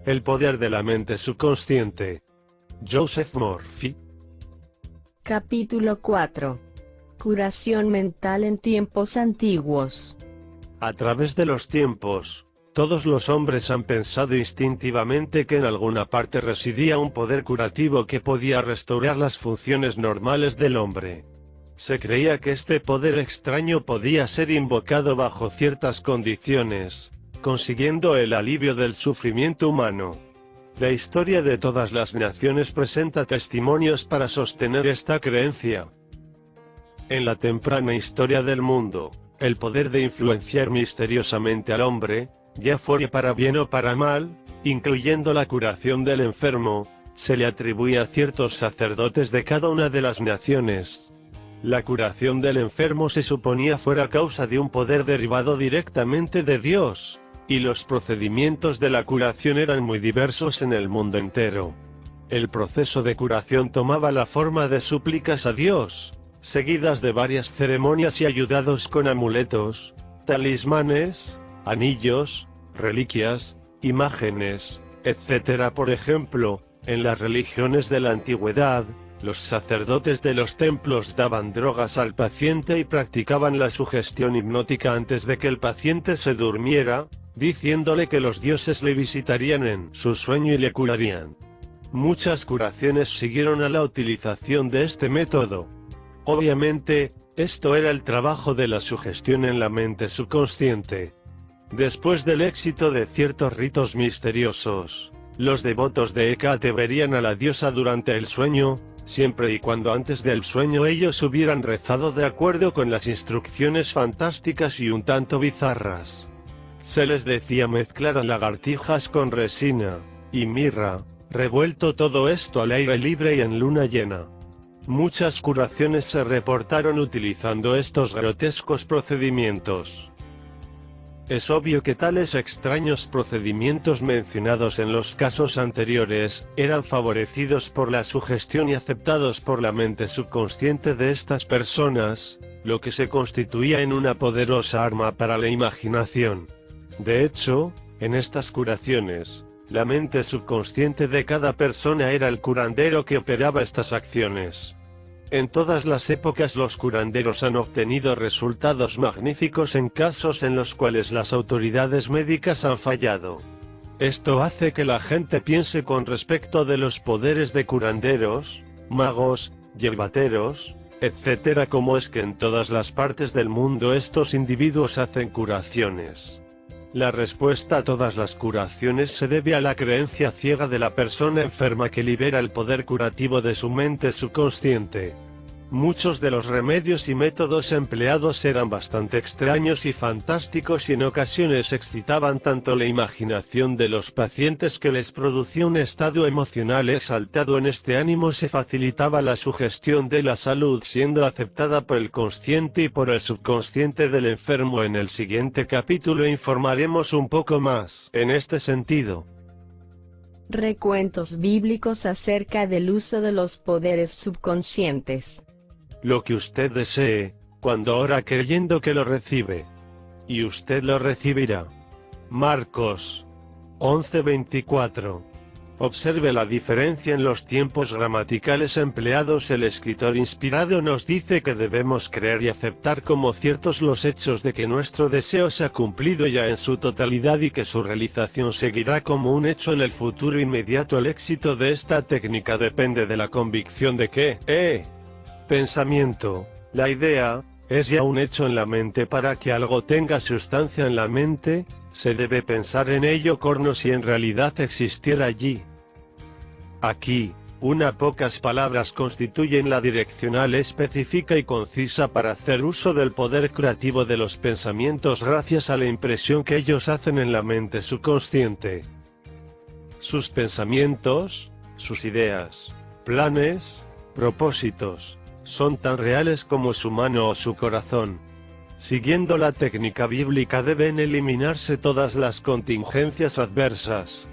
El poder de la mente subconsciente. Joseph Murphy. Capítulo 4. Curación mental en tiempos antiguos. A través de los tiempos, todos los hombres han pensado instintivamente que en alguna parte residía un poder curativo que podía restaurar las funciones normales del hombre. Se creía que este poder extraño podía ser invocado bajo ciertas condiciones, consiguiendo el alivio del sufrimiento humano. La historia de todas las naciones presenta testimonios para sostener esta creencia. En la temprana historia del mundo, el poder de influenciar misteriosamente al hombre, ya fuera para bien o para mal, incluyendo la curación del enfermo, se le atribuía a ciertos sacerdotes de cada una de las naciones. La curación del enfermo se suponía fuera causa de un poder derivado directamente de Dios, y los procedimientos de la curación eran muy diversos en el mundo entero. El proceso de curación tomaba la forma de súplicas a Dios, seguidas de varias ceremonias y ayudados con amuletos, talismanes, anillos, reliquias, imágenes, etc. Por ejemplo, en las religiones de la antigüedad, los sacerdotes de los templos daban drogas al paciente y practicaban la sugestión hipnótica antes de que el paciente se durmiera, diciéndole que los dioses le visitarían en su sueño y le curarían. Muchas curaciones siguieron a la utilización de este método. Obviamente, esto era el trabajo de la sugestión en la mente subconsciente. Después del éxito de ciertos ritos misteriosos, los devotos de Hécate verían a la diosa durante el sueño, siempre y cuando antes del sueño ellos hubieran rezado de acuerdo con las instrucciones fantásticas y un tanto bizarras. Se les decía mezclar a lagartijas con resina y mirra, revuelto todo esto al aire libre y en luna llena. Muchas curaciones se reportaron utilizando estos grotescos procedimientos. Es obvio que tales extraños procedimientos mencionados en los casos anteriores, eran favorecidos por la sugestión y aceptados por la mente subconsciente de estas personas, lo que se constituía en una poderosa arma para la imaginación. De hecho, en estas curaciones, la mente subconsciente de cada persona era el curandero que operaba estas acciones. En todas las épocas los curanderos han obtenido resultados magníficos en casos en los cuales las autoridades médicas han fallado. Esto hace que la gente piense con respecto de los poderes de curanderos, magos, yerbateros, etc. Como es que en todas las partes del mundo estos individuos hacen curaciones. La respuesta a todas las curaciones se debe a la creencia ciega de la persona enferma que libera el poder curativo de su mente subconsciente. Muchos de los remedios y métodos empleados eran bastante extraños y fantásticos y en ocasiones excitaban tanto la imaginación de los pacientes que les producía un estado emocional exaltado. En este ánimo se facilitaba la sugestión de la salud siendo aceptada por el consciente y por el subconsciente del enfermo. En el siguiente capítulo informaremos un poco más en este sentido. Recuentos bíblicos acerca del uso de los poderes subconscientes. Lo que usted desee, cuando ora creyendo que lo recibe. Y usted lo recibirá. Marcos 11:24. Observe la diferencia en los tiempos gramaticales empleados. El escritor inspirado nos dice que debemos creer y aceptar como ciertos los hechos de que nuestro deseo se ha cumplido ya en su totalidad y que su realización seguirá como un hecho en el futuro inmediato. El éxito de esta técnica depende de la convicción de que, pensamiento, la idea, es ya un hecho en la mente. Para que algo tenga sustancia en la mente, se debe pensar en ello como si en realidad existiera allí. Aquí, unas pocas palabras constituyen la direccional específica y concisa para hacer uso del poder creativo de los pensamientos gracias a la impresión que ellos hacen en la mente subconsciente. Sus pensamientos, sus ideas, planes, propósitos, son tan reales como su mano o su corazón. Siguiendo la técnica bíblica deben eliminarse todas las contingencias adversas.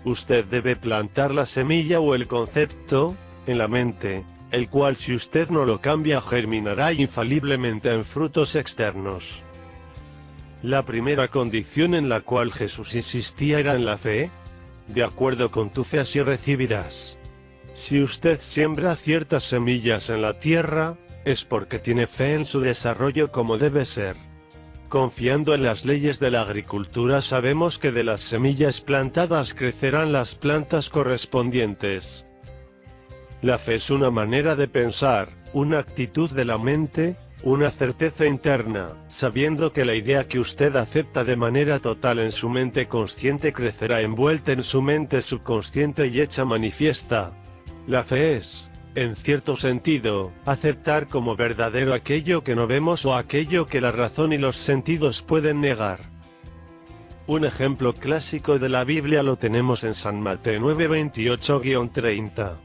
Usted debe plantar la semilla o el concepto en la mente, el cual si usted no lo cambia germinará infaliblemente en frutos externos. La primera condición en la cual Jesús insistía era en la fe. de acuerdo con tu fe así recibirás. Si usted siembra ciertas semillas en la tierra, es porque tiene fe en su desarrollo como debe ser. Confiando en las leyes de la agricultura sabemos que de las semillas plantadas crecerán las plantas correspondientes. La fe es una manera de pensar, una actitud de la mente, una certeza interna, sabiendo que la idea que usted acepta de manera total en su mente consciente crecerá envuelta en su mente subconsciente y hecha manifiesta. La fe es, en cierto sentido, aceptar como verdadero aquello que no vemos o aquello que la razón y los sentidos pueden negar. Un ejemplo clásico de la Biblia lo tenemos en San Mateo 9:28-30.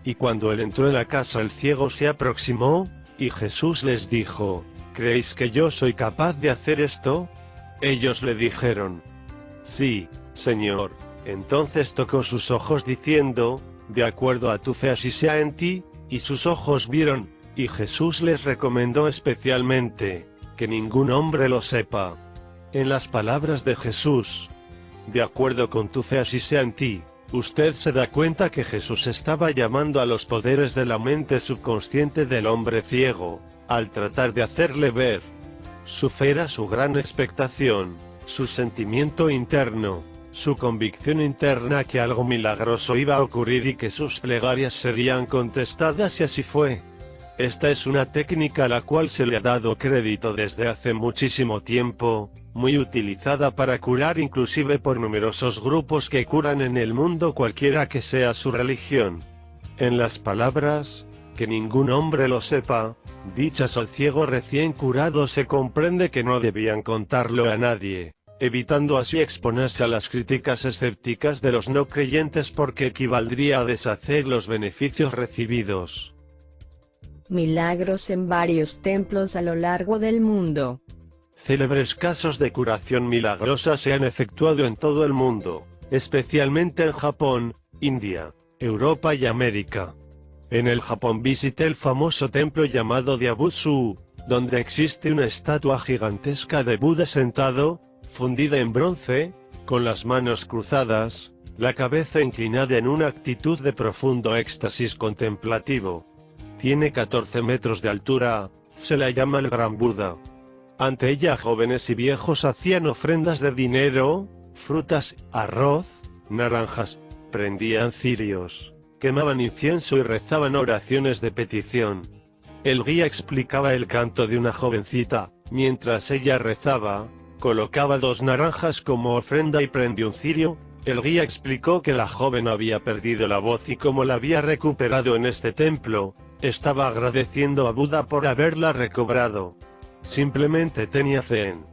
Y cuando él entró en la casa el ciego se aproximó, y Jesús les dijo, ¿creéis que yo soy capaz de hacer esto? Ellos le dijeron, sí, Señor. Entonces tocó sus ojos diciendo, de acuerdo a tu fe así sea en ti, y sus ojos vieron, y Jesús les recomendó especialmente, que ningún hombre lo sepa. En las palabras de Jesús, de acuerdo con tu fe así sea en ti, usted se da cuenta que Jesús estaba llamando a los poderes de la mente subconsciente del hombre ciego, al tratar de hacerle ver. Su fe era su gran expectación, su sentimiento interno, su convicción interna que algo milagroso iba a ocurrir y que sus plegarias serían contestadas y así fue. Esta es una técnica a la cual se le ha dado crédito desde hace muchísimo tiempo, muy utilizada para curar inclusive por numerosos grupos que curan en el mundo cualquiera que sea su religión. En las palabras, que ningún hombre lo sepa, dichas al ciego recién curado se comprende que no debían contarlo a nadie, evitando así exponerse a las críticas escépticas de los no creyentes porque equivaldría a deshacer los beneficios recibidos. Milagros en varios templos a lo largo del mundo. Célebres casos de curación milagrosa se han efectuado en todo el mundo, especialmente en Japón, India, Europa y América. En el Japón visité el famoso templo llamado Diabutsu, donde existe una estatua gigantesca de Buda sentado, fundida en bronce, con las manos cruzadas, la cabeza inclinada en una actitud de profundo éxtasis contemplativo. Tiene 14 metros de altura, se la llama el Gran Buda. Ante ella jóvenes y viejos hacían ofrendas de dinero, frutas, arroz, naranjas, prendían cirios, quemaban incienso y rezaban oraciones de petición. El guía explicaba el canto de una jovencita, mientras ella rezaba, colocaba 2 naranjas como ofrenda y prendió un cirio. El guía explicó que la joven había perdido la voz y como la había recuperado en este templo, estaba agradeciendo a Buda por haberla recobrado. Simplemente tenía fe en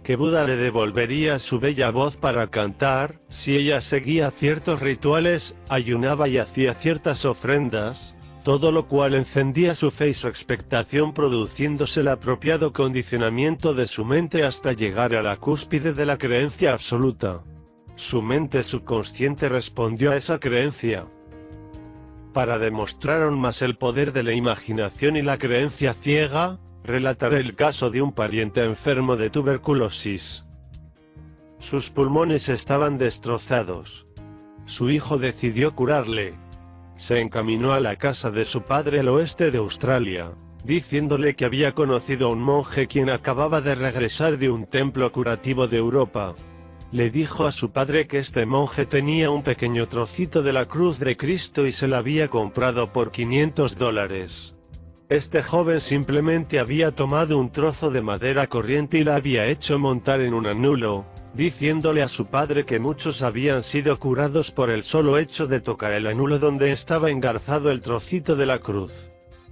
que Buda le devolvería su bella voz para cantar, si ella seguía ciertos rituales, ayunaba y hacía ciertas ofrendas, todo lo cual encendía su fe y su expectación produciéndose el apropiado condicionamiento de su mente hasta llegar a la cúspide de la creencia absoluta. Su mente subconsciente respondió a esa creencia. Para demostrar aún más el poder de la imaginación y la creencia ciega, relataré el caso de un pariente enfermo de tuberculosis. Sus pulmones estaban destrozados. Su hijo decidió curarle. Se encaminó a la casa de su padre al oeste de Australia, diciéndole que había conocido a un monje quien acababa de regresar de un templo curativo de Europa. Le dijo a su padre que este monje tenía un pequeño trocito de la cruz de Cristo y se la había comprado por $500. Este joven simplemente había tomado un trozo de madera corriente y la había hecho montar en un anulo, diciéndole a su padre que muchos habían sido curados por el solo hecho de tocar el anulo donde estaba engarzado el trocito de la cruz.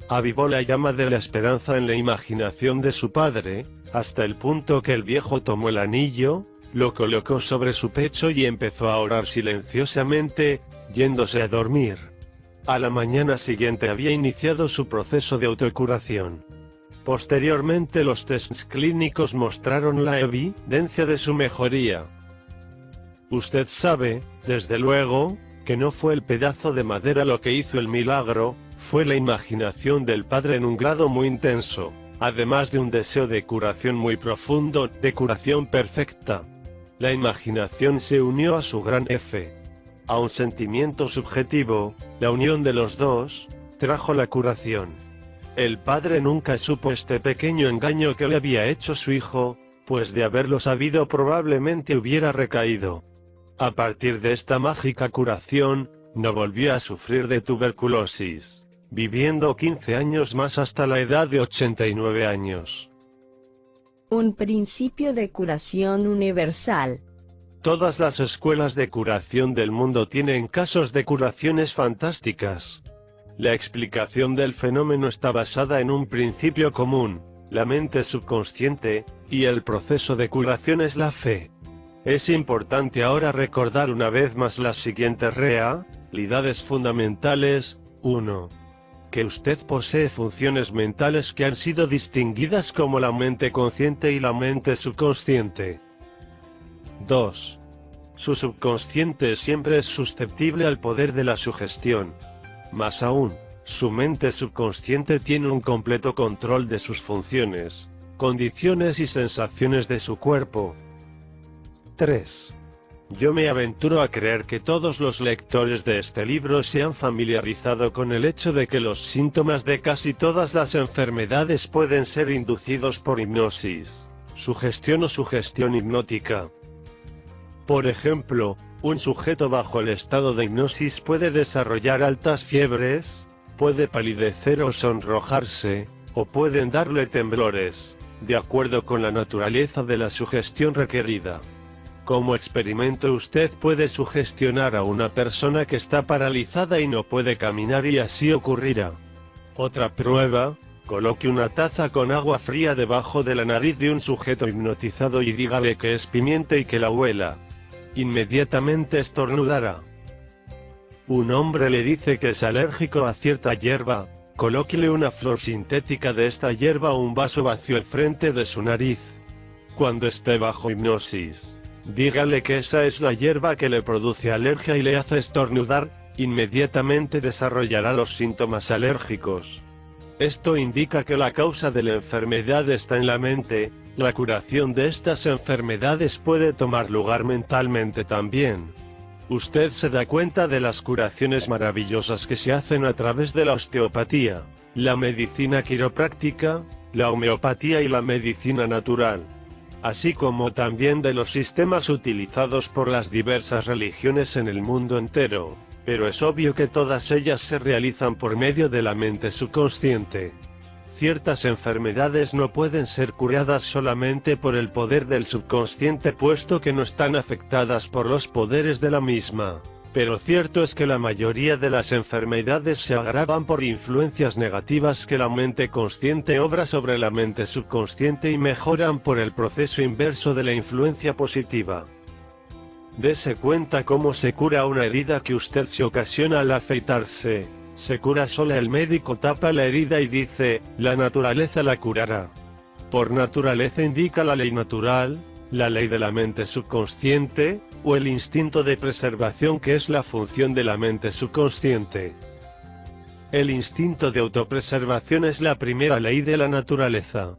Avivó la llama de la esperanza en la imaginación de su padre, hasta el punto que el viejo tomó el anillo, lo colocó sobre su pecho y empezó a orar silenciosamente, yéndose a dormir. A la mañana siguiente había iniciado su proceso de autocuración. Posteriormente los tests clínicos mostraron la evidencia de su mejoría. Usted sabe, desde luego, que no fue el pedazo de madera lo que hizo el milagro, fue la imaginación del padre en un grado muy intenso, además de un deseo de curación muy profundo, de curación perfecta. La imaginación se unió a su gran fe. A un sentimiento subjetivo, la unión de los dos, trajo la curación. El padre nunca supo este pequeño engaño que le había hecho su hijo, pues de haberlo sabido probablemente hubiera recaído. A partir de esta mágica curación, no volvió a sufrir de tuberculosis, viviendo 15 años más hasta la edad de 89 años. Un principio de curación universal. Todas las escuelas de curación del mundo tienen casos de curaciones fantásticas. La explicación del fenómeno está basada en un principio común, la mente subconsciente, y el proceso de curación es la fe. Es importante ahora recordar una vez más las siguientes realidades fundamentales. 1. Que usted posee funciones mentales que han sido distinguidas como la mente consciente y la mente subconsciente. 2. Su subconsciente siempre es susceptible al poder de la sugestión. Más aún, su mente subconsciente tiene un completo control de sus funciones, condiciones y sensaciones de su cuerpo. 3. Yo me aventuro a creer que todos los lectores de este libro se han familiarizado con el hecho de que los síntomas de casi todas las enfermedades pueden ser inducidos por hipnosis, sugestión o sugestión hipnótica. Por ejemplo, un sujeto bajo el estado de hipnosis puede desarrollar altas fiebres, puede palidecer o sonrojarse, o pueden darle temblores, de acuerdo con la naturaleza de la sugestión requerida. Como experimento, usted puede sugestionar a una persona que está paralizada y no puede caminar y así ocurrirá. Otra prueba: coloque una taza con agua fría debajo de la nariz de un sujeto hipnotizado y dígale que es pimienta y que la huela. Inmediatamente estornudará. Un hombre le dice que es alérgico a cierta hierba, colóquele una flor sintética de esta hierba o un vaso vacío al frente de su nariz. Cuando esté bajo hipnosis, dígale que esa es la hierba que le produce alergia y le hace estornudar, inmediatamente desarrollará los síntomas alérgicos. Esto indica que la causa de la enfermedad está en la mente. La curación de estas enfermedades puede tomar lugar mentalmente también. Usted se da cuenta de las curaciones maravillosas que se hacen a través de la osteopatía, la medicina quiropráctica, la homeopatía y la medicina natural, así como también de los sistemas utilizados por las diversas religiones en el mundo entero, pero es obvio que todas ellas se realizan por medio de la mente subconsciente. Ciertas enfermedades no pueden ser curadas solamente por el poder del subconsciente puesto que no están afectadas por los poderes de la misma, pero cierto es que la mayoría de las enfermedades se agravan por influencias negativas que la mente consciente obra sobre la mente subconsciente y mejoran por el proceso inverso de la influencia positiva. Dese cuenta cómo se cura una herida que usted se ocasiona al afeitarse. Se cura sola. El médico tapa la herida y dice, la naturaleza la curará. Por naturaleza indica la ley natural, la ley de la mente subconsciente, o el instinto de preservación que es la función de la mente subconsciente. El instinto de autopreservación es la primera ley de la naturaleza.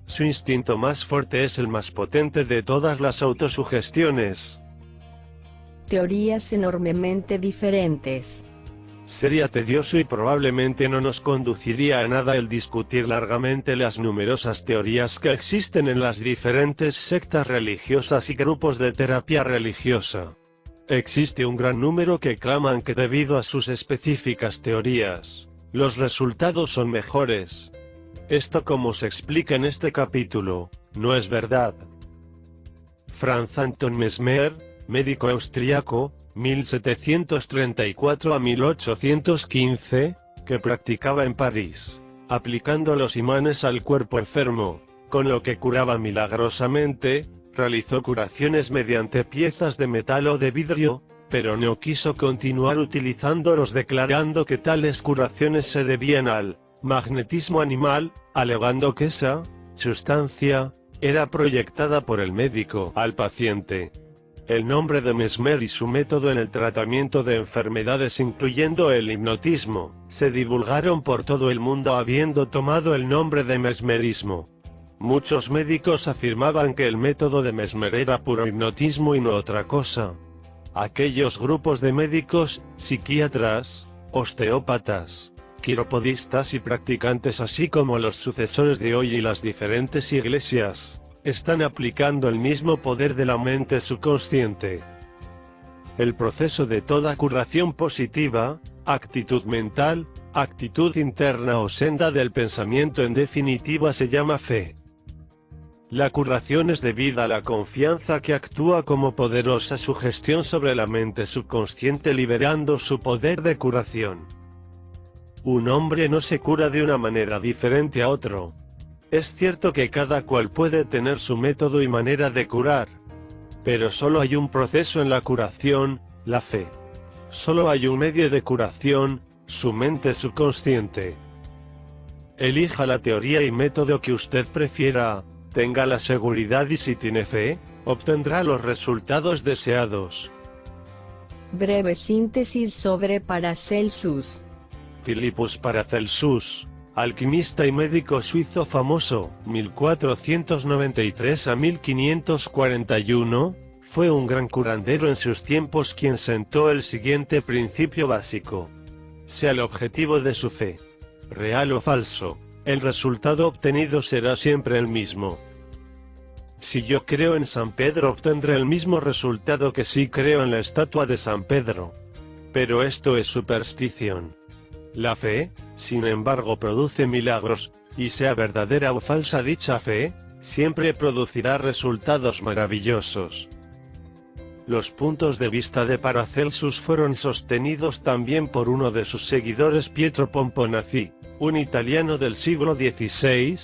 Su instinto más fuerte es el más potente de todas las autosugestiones. Teorías enormemente diferentes. Sería tedioso y probablemente no nos conduciría a nada el discutir largamente las numerosas teorías que existen en las diferentes sectas religiosas y grupos de terapia religiosa. Existe un gran número que claman que debido a sus específicas teorías, los resultados son mejores. Esto, como se explica en este capítulo, no es verdad. Franz Anton Mesmer, médico austriaco, 1734 a 1815, que practicaba en París, aplicando los imanes al cuerpo enfermo, con lo que curaba milagrosamente, realizó curaciones mediante piezas de metal o de vidrio, pero no quiso continuar utilizándolos, declarando que tales curaciones se debían al magnetismo animal, alegando que esa sustancia era proyectada por el médico al paciente. El nombre de Mesmer y su método en el tratamiento de enfermedades, incluyendo el hipnotismo, se divulgaron por todo el mundo habiendo tomado el nombre de mesmerismo. Muchos médicos afirmaban que el método de Mesmer era puro hipnotismo y no otra cosa. Aquellos grupos de médicos, psiquiatras, osteópatas, quiropodistas y practicantes, así como los sucesores de hoy y las diferentes iglesias, están aplicando el mismo poder de la mente subconsciente. El proceso de toda curación positiva, actitud mental, actitud interna o senda del pensamiento en definitiva se llama fe. La curación es debida a la confianza que actúa como poderosa sugestión sobre la mente subconsciente liberando su poder de curación. Un hombre no se cura de una manera diferente a otro. Es cierto que cada cual puede tener su método y manera de curar. Pero solo hay un proceso en la curación, la fe. Solo hay un medio de curación, su mente subconsciente. Elija la teoría y método que usted prefiera, tenga la seguridad y si tiene fe, obtendrá los resultados deseados. Breve síntesis sobre Paracelsus. Philippus Paracelsus, alquimista y médico suizo famoso, 1493 a 1541, fue un gran curandero en sus tiempos quien sentó el siguiente principio básico. Sea el objetivo de su fe, real o falso, el resultado obtenido será siempre el mismo. Si yo creo en San Pedro obtendré el mismo resultado que si creo en la estatua de San Pedro. Pero esto es superstición. La fe, sin embargo, produce milagros, y sea verdadera o falsa dicha fe, siempre producirá resultados maravillosos. Los puntos de vista de Paracelsus fueron sostenidos también por uno de sus seguidores, Pietro Pomponazzi, un italiano del siglo XVI,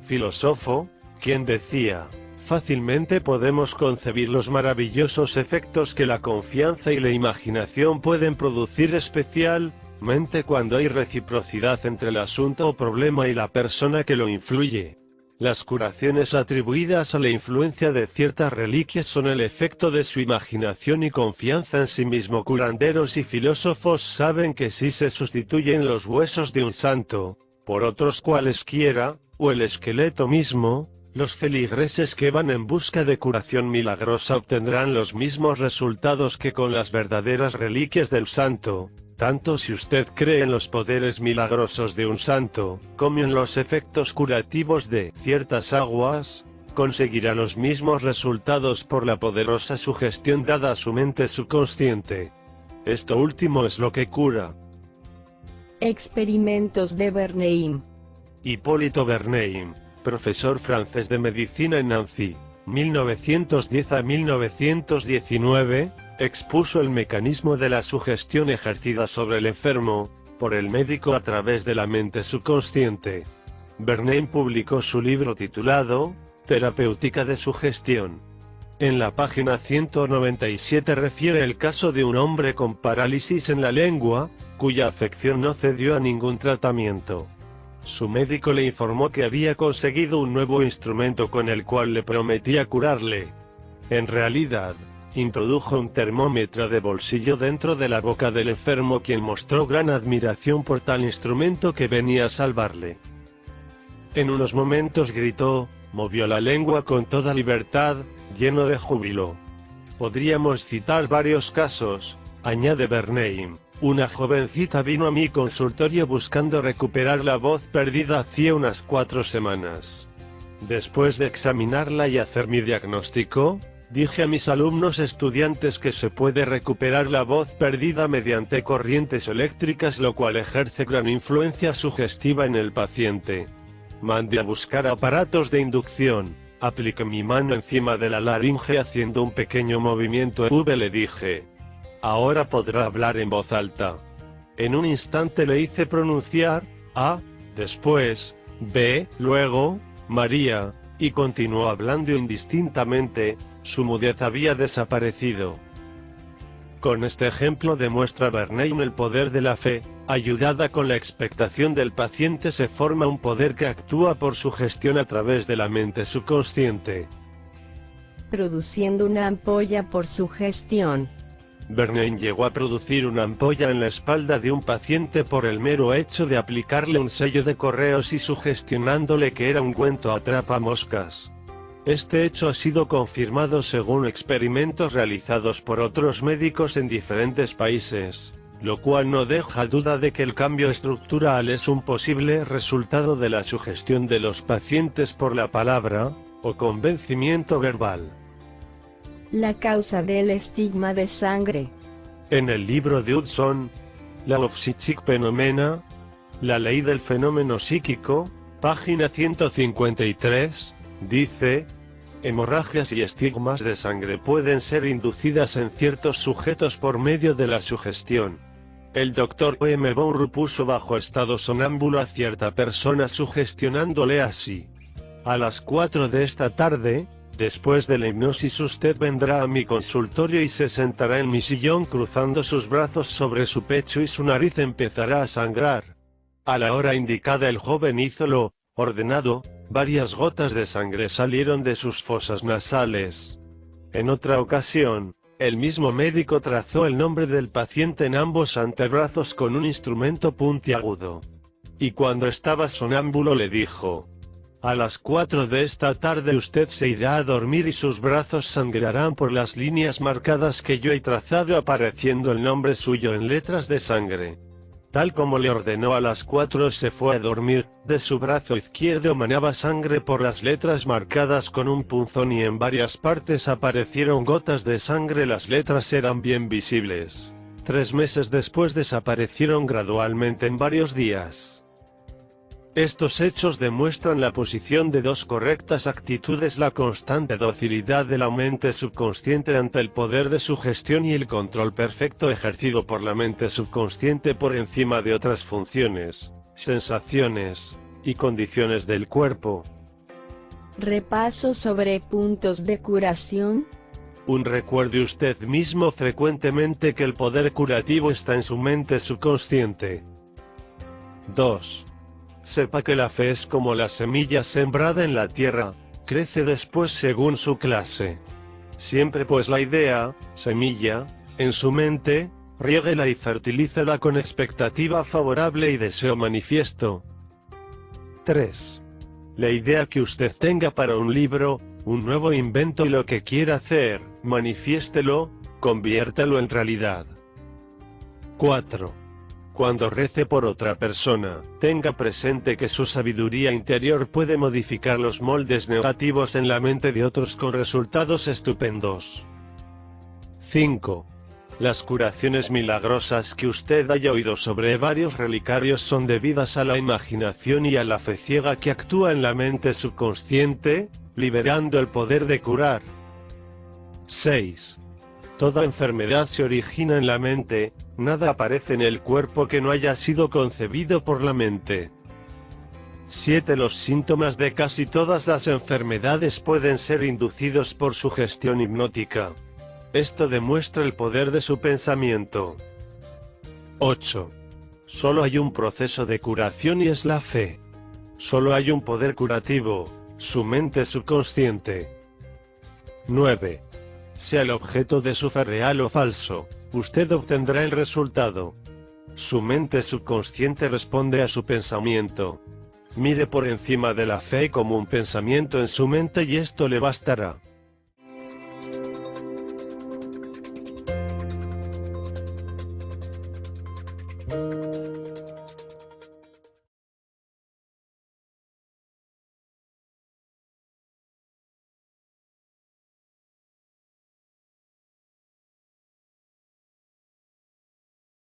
filósofo, quien decía: fácilmente podemos concebir los maravillosos efectos que la confianza y la imaginación pueden producir, especialmente cuando hay reciprocidad entre el asunto o problema y la persona que lo influye. Las curaciones atribuidas a la influencia de ciertas reliquias son el efecto de su imaginación y confianza en sí mismo. Curanderos y filósofos saben que si se sustituyen los huesos de un santo por otros cualesquiera, o el esqueleto mismo, los feligreses que van en busca de curación milagrosa obtendrán los mismos resultados que con las verdaderas reliquias del santo. Tanto si usted cree en los poderes milagrosos de un santo, como en los efectos curativos de ciertas aguas, conseguirá los mismos resultados por la poderosa sugestión dada a su mente subconsciente. Esto último es lo que cura. Experimentos de Bernheim. Hipólito Bernheim, profesor francés de medicina en Nancy, 1910 a 1919, expuso el mecanismo de la sugestión ejercida sobre el enfermo, por el médico a través de la mente subconsciente. Bernheim publicó su libro titulado, Terapéutica de Sugestión. En la página 197 refiere el caso de un hombre con parálisis en la lengua, cuya afección no cedió a ningún tratamiento. Su médico le informó que había conseguido un nuevo instrumento con el cual le prometía curarle. En realidad, introdujo un termómetro de bolsillo dentro de la boca del enfermo, quien mostró gran admiración por tal instrumento que venía a salvarle. En unos momentos gritó, movió la lengua con toda libertad, lleno de júbilo. Podríamos citar varios casos, añade Bernheim. Una jovencita vino a mi consultorio buscando recuperar la voz perdida hacía unas 4 semanas. Después de examinarla y hacer mi diagnóstico, dije a mis alumnos estudiantes que se puede recuperar la voz perdida mediante corrientes eléctricas, lo cual ejerce gran influencia sugestiva en el paciente. Mandé a buscar aparatos de inducción, apliqué mi mano encima de la laringe haciendo un pequeño movimiento le dije: ahora podrá hablar en voz alta. En un instante le hice pronunciar A, después B, luego María, y continuó hablando indistintamente. Su mudez había desaparecido. Con este ejemplo demuestra Bernheim el poder de la fe, ayudada con la expectación del paciente se forma un poder que actúa por sugestión a través de la mente subconsciente. Produciendo una ampolla por sugestión. Bernheim llegó a producir una ampolla en la espalda de un paciente por el mero hecho de aplicarle un sello de correos y sugestionándole que era ungüento atrapamoscas. Este hecho ha sido confirmado según experimentos realizados por otros médicos en diferentes países, lo cual no deja duda de que el cambio estructural es un posible resultado de la sugestión de los pacientes por la palabra, o convencimiento verbal. La causa del estigma de sangre. En el libro de Hudson, La of Psychic Phenomena, la ley del fenómeno psíquico, página 153, dice: hemorragias y estigmas de sangre pueden ser inducidas en ciertos sujetos por medio de la sugestión. El Dr. M. Bourru puso bajo estado sonámbulo a cierta persona sugestionándole así: a las 4 de esta tarde, después de la hipnosis usted vendrá a mi consultorio y se sentará en mi sillón cruzando sus brazos sobre su pecho y su nariz empezará a sangrar. A la hora indicada el joven hizo lo ordenado, varias gotas de sangre salieron de sus fosas nasales. En otra ocasión, el mismo médico trazó el nombre del paciente en ambos antebrazos con un instrumento puntiagudo. Y cuando estaba sonámbulo le dijo: a las 4 de esta tarde usted se irá a dormir y sus brazos sangrarán por las líneas marcadas que yo he trazado apareciendo el nombre suyo en letras de sangre. Tal como le ordenó, a las 4 se fue a dormir, de su brazo izquierdo manaba sangre por las letras marcadas con un punzón y en varias partes aparecieron gotas de sangre, las letras eran bien visibles. 3 meses después desaparecieron gradualmente en varios días. Estos hechos demuestran la posición de dos correctas actitudes: la constante docilidad de la mente subconsciente ante el poder de sugestión y el control perfecto ejercido por la mente subconsciente por encima de otras funciones, sensaciones y condiciones del cuerpo. Repaso sobre puntos de curación. Recuerde usted mismo frecuentemente que el poder curativo está en su mente subconsciente. 2. Sepa que la fe es como la semilla sembrada en la tierra, crece después según su clase. Siempre pues la idea, semilla, en su mente, riéguela y fertilícela con expectativa favorable y deseo manifiesto. 3. La idea que usted tenga para un libro, un nuevo invento y lo que quiera hacer, manifiéstelo, conviértelo en realidad. 4. Cuando rece por otra persona, tenga presente que su sabiduría interior puede modificar los moldes negativos en la mente de otros con resultados estupendos. 5. Las curaciones milagrosas que usted haya oído sobre varios relicarios son debidas a la imaginación y a la fe ciega que actúa en la mente subconsciente, liberando el poder de curar. 6. Toda enfermedad se origina en la mente, nada aparece en el cuerpo que no haya sido concebido por la mente. 7. Los síntomas de casi todas las enfermedades pueden ser inducidos por sugestión hipnótica. Esto demuestra el poder de su pensamiento. 8. Solo hay un proceso de curación y es la fe. Solo hay un poder curativo, su mente subconsciente. 9. Sea el objeto de su fe real o falso, usted obtendrá el resultado. Su mente subconsciente responde a su pensamiento. Mire por encima de la fe como un pensamiento en su mente y esto le bastará.